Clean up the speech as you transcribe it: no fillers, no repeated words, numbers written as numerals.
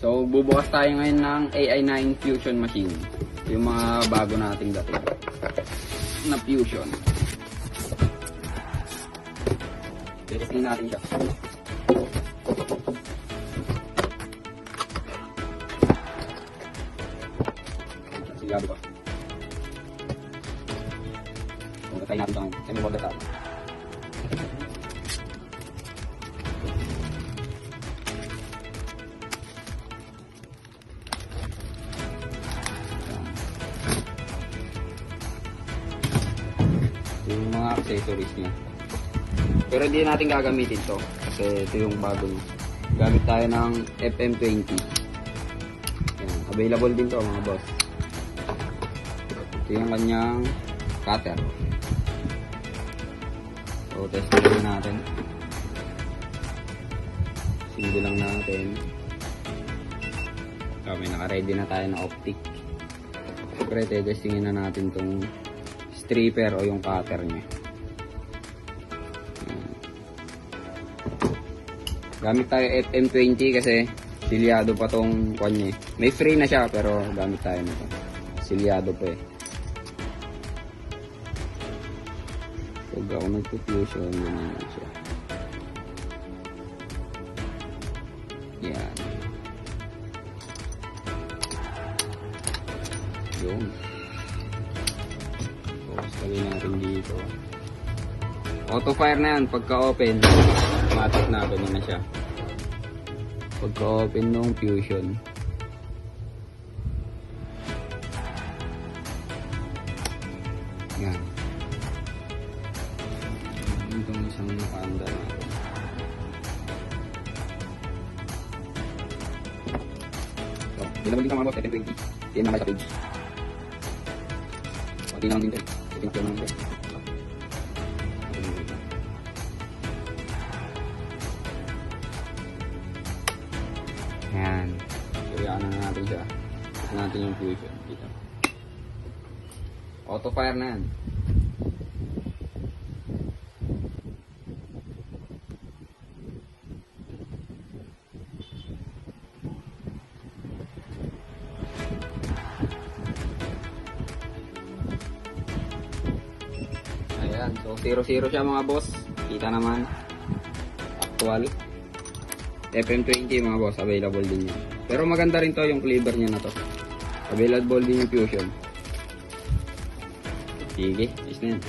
So, bubukas tayo ngayon ng AI9 Fusion machine. Yung mga bago nating dating na Fusion. Testing natin siya. Sigado pa. Try natin ito ngayon. Semi-water tayo. Yung mga accessories niya. Pero hindi natin gagamitin to kasi ito yung bago niya. Gamit tayo ng FM20. Yan. Available din to mga boss. Ito yung kanyang cutter. So testing natin. Single lang natin. Kami naka-ready na tayo na optic. Siyempre testingin na natin tong stripper o yung cutter niya. Gamit tayo FM20 kasi silyado pa tong kwan niya. May free na siya pero gamit tayo nito. Silyado pa eh. Pag ako nagpo-fusion, ganyan siya. Yan. Yun. Focus kami natin dito. Auto fire na yan. Pagka-open, automatic na. Ganyan na siya. Pagka-open nung fusion. Yan. Itong isang nakaanda natin. So, dinabalik ka mga boss, 720. Yan na kayo sa page. Pati lang din tayo. Setting ko naman tayo. Yan. So, yan na natin siya. Ito natin yung fusion. Dito. Auto fire na yan. Ayan, so 0-0 siya mga boss. Kita naman. Actual. FM20 mga boss, available din yan. Pero maganda rin to yung flavor niya na to. Available din yung fusion. Sige, is na yan.